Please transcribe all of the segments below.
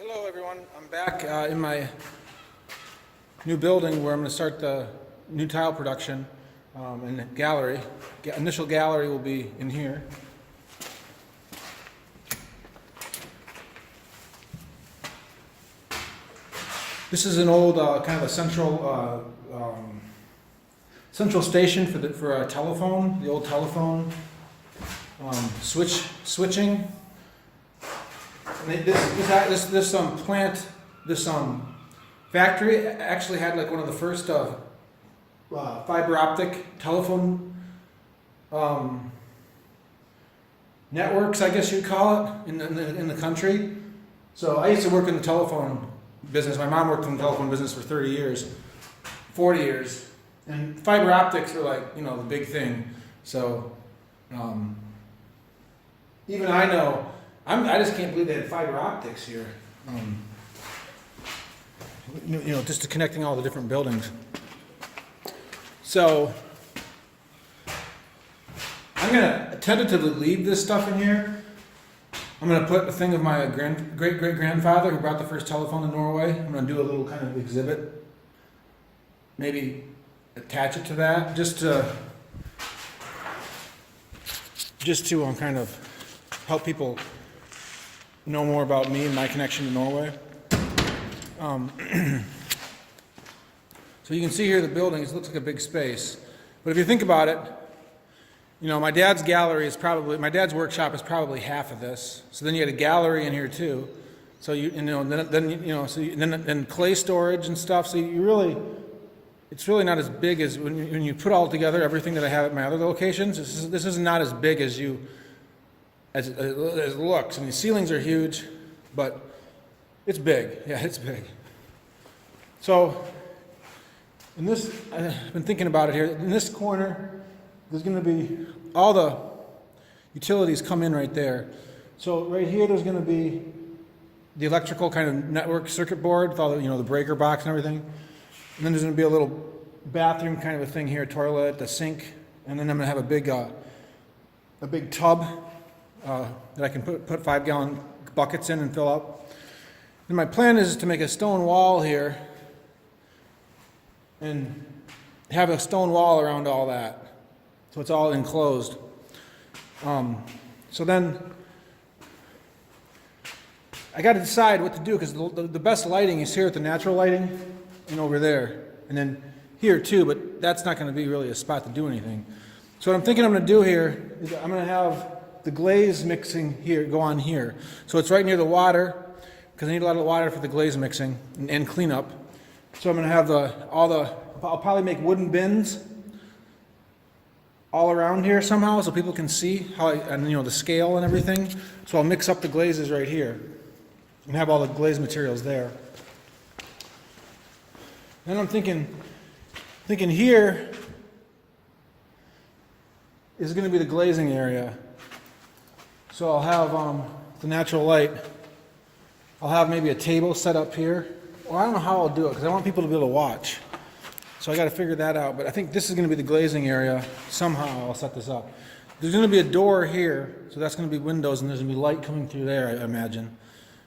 Hello everyone, I'm back in my new building where I'm going to start the new tile production and the gallery. Initial gallery will be in here. This is an old kind of a central station for a telephone, the old telephone switching. And this plant, this factory actually had like one of the first fiber optic telephone networks, I guess you'd call it, in the country. So I used to work in the telephone business. My mom worked in the telephone business for 30 years, 40 years, and fiber optics were like, you know, the big thing. So even I know. I just can't believe they had fiber optics here. Just to connecting all the different buildings. So I'm gonna tentatively leave this stuff in here. I'm gonna put a thing of my great-great-grandfather who brought the first telephone to Norway. I'm gonna do a little kind of exhibit. Maybe attach it to that, just to kind of help people know more about me and my connection to Norway. So you can see here the buildings, it looks like a big space. But if you think about it, you know, my dad's workshop is probably half of this. So then you had a gallery in here too. So then clay storage and stuff. So it's really not as big as when you put all together everything that I have at my other locations. This is not as big as it looks. I mean, the ceilings are huge, but it's big. Yeah, it's big. So, I've been thinking about it here. In this corner, there's going to be all the utilities come in right there. So right here, there's going to be the electrical kind of network circuit board with all the, the breaker box and everything. And then there's going to be a little bathroom kind of a thing here, toilet, the sink, and then I'm going to have a big tub that I can put 5-gallon buckets in and fill up. And my plan is to make a stone wall here and have a stone wall around all that. So it's all enclosed. So then I got to decide what to do because the best lighting is here at the natural lighting and over there. And then here too, but that's not going to be really a spot to do anything. So what I'm thinking I'm going to do here is I'm going to have the glaze mixing here go on here. So it's right near the water because I need a lot of water for the glaze mixing and cleanup. So I'm going to have I'll probably make wooden bins all around here somehow so people can see how the scale and everything. So I'll mix up the glazes right here and have all the glaze materials there. Then I'm thinking here is going to be the glazing area. So I'll have the natural light. I'll have maybe a table set up here. Well, I don't know how I'll do it because I want people to be able to watch. So I got to figure that out. But I think this is going to be the glazing area. Somehow I'll set this up. There's going to be a door here, so that's going to be windows, and there's going to be light coming through there, I imagine.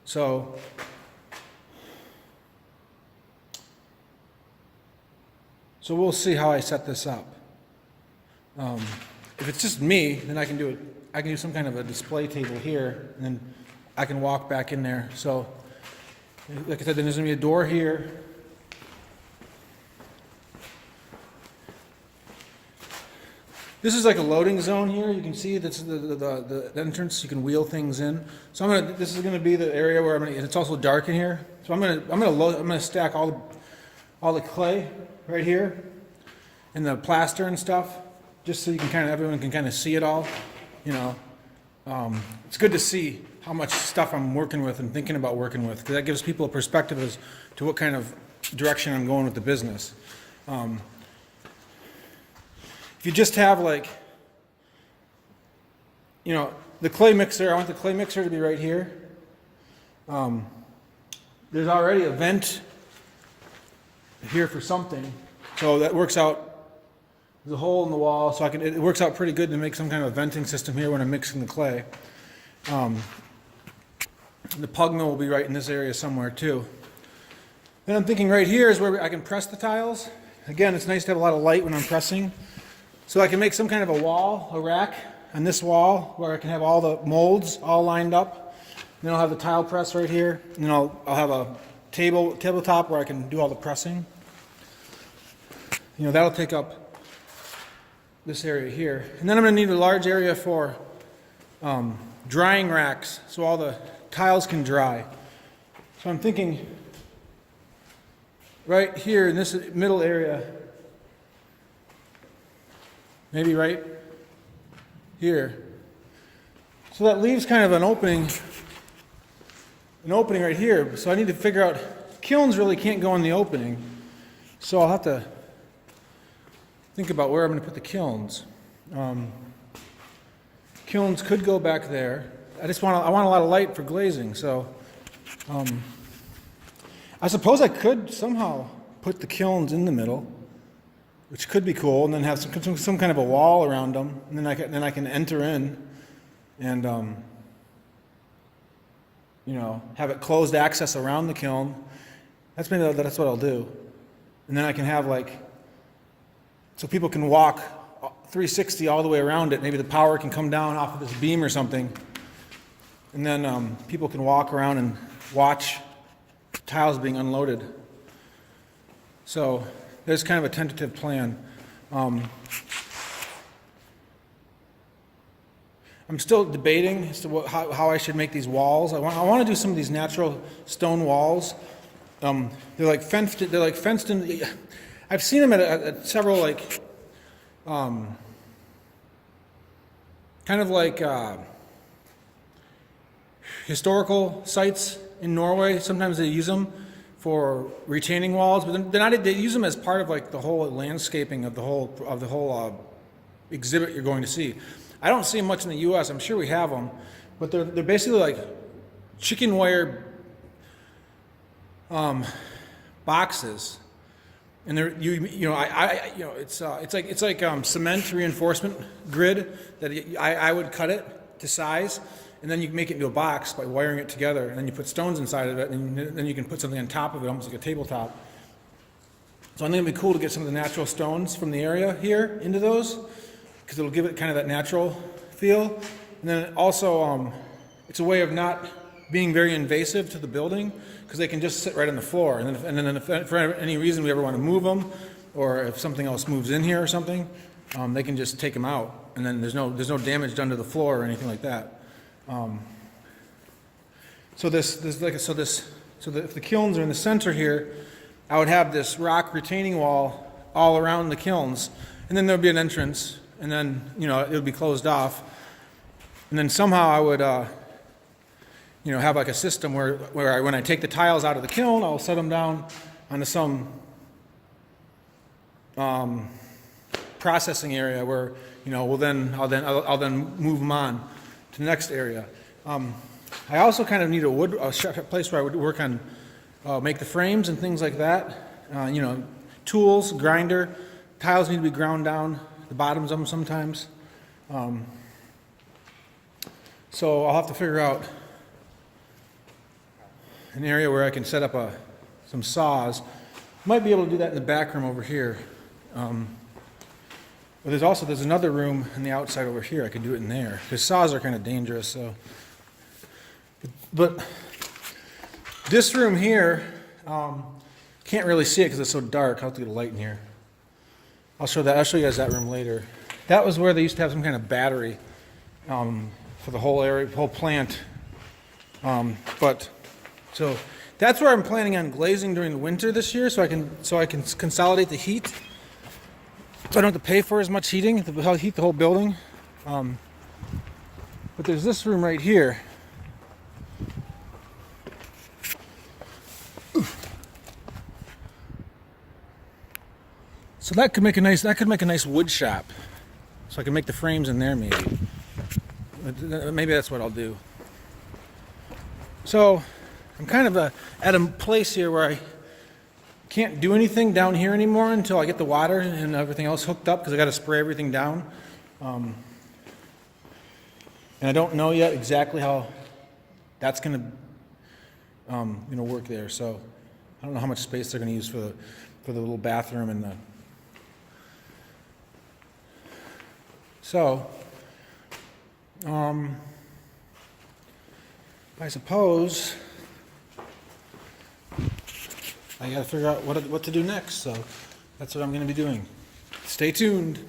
So we'll see how I set this up. If it's just me, then I can do some kind of a display table here, and then I can walk back in there. So, like I said, then there's going to be a door here. This is like a loading zone here. You can see that's the entrance. You can wheel things in. So this is going to be the area where it's also dark in here. So I'm going to stack all the clay right here and the plaster and stuff, just so everyone can kind of see it all. It's good to see how much stuff I'm working with and thinking about working with, because that gives people a perspective as to what kind of direction I'm going with the business. If you just have the clay mixer, I want the clay mixer to be right here. There's already a vent here for something, so that works out. There's a hole in the wall, so it works out pretty good to make some kind of venting system here when I'm mixing the clay. The pug mill will be right in this area somewhere too. Then I'm thinking right here is where I can press the tiles. Again, it's nice to have a lot of light when I'm pressing. So I can make some kind of a wall, a rack on this wall where I can have all the molds all lined up. And then I'll have the tile press right here. And then I'll have a tabletop where I can do all the pressing. You know, that'll take up this area here. And then I'm going to need a large area for drying racks so all the tiles can dry. So I'm thinking right here in this middle area, maybe right here. So that leaves kind of an opening right here. So I need to figure out, kilns really can't go in the opening. So I'll have to think about where I'm going to put the kilns. Kilns could go back there. I want a lot of light for glazing, so I suppose I could somehow put the kilns in the middle, which could be cool, and then have some kind of a wall around them, and then I can enter in and you know, have it closed access around the kiln. That's what I'll do, and then I can have like, so people can walk 360 all the way around it. Maybe the power can come down off of this beam or something. And then people can walk around and watch tiles being unloaded. So there's kind of a tentative plan. I'm still debating as to how I should make these walls. I want to do some of these natural stone walls. They're like fenced in. I've seen them at several like kind of like historical sites in Norway. Sometimes they use them for retaining walls, but they use them as part of like the whole landscaping of the whole exhibit you're going to see. I don't see them much in the U.S. I'm sure we have them, but they're basically like chicken wire boxes, and they're it's like cement reinforcement grid that I would cut it to size. And then you make it into a box by wiring it together, and then you put stones inside of it, and then you can put something on top of it, almost like a tabletop. So I think it'd be cool to get some of the natural stones from the area here into those, because it'll give it kind of that natural feel. And then also, it's a way of not being very invasive to the building, because they can just sit right on the floor. And then if for any reason we ever want to move them, or if something else moves in here or something, they can just take them out, and then there's no damage done to the floor or anything like that. So if the kilns are in the center here, I would have this rock retaining wall all around the kilns, and then there'd be an entrance, and then it would be closed off, and then somehow I would have like a system where when I take the tiles out of the kiln, I'll set them down onto some processing area where I'll then move them on to the next area. I also kind of need a place where I would work on, make the frames and things like that. Tools, grinder, tiles need to be ground down, the bottoms of them sometimes. So I'll have to figure out an area where I can set up some saws. Might be able to do that in the back room over here. But there's another room on the outside over here. I could do it in there, because saws are kind of dangerous. So, but this room here, can't really see it because it's so dark. I'll have to get a light in here. I'll show you guys that room later. That was where they used to have some kind of battery for the whole area, whole plant. So that's where I'm planning on glazing during the winter this year, so I can consolidate the heat. So I don't have to pay for as much heating to heat the whole building. But there's this room right here. So that could make a nice wood shop. So I can make the frames in there maybe. Maybe that's what I'll do. So I'm kind of at a place here where I can't do anything down here anymore until I get the water and everything else hooked up, because I got to spray everything down. And I don't know yet exactly how that's going to work there. So I don't know how much space they're going to use for the little bathroom and the. So, I suppose I got to figure out what to do next. So that's what I'm going to be doing. Stay tuned.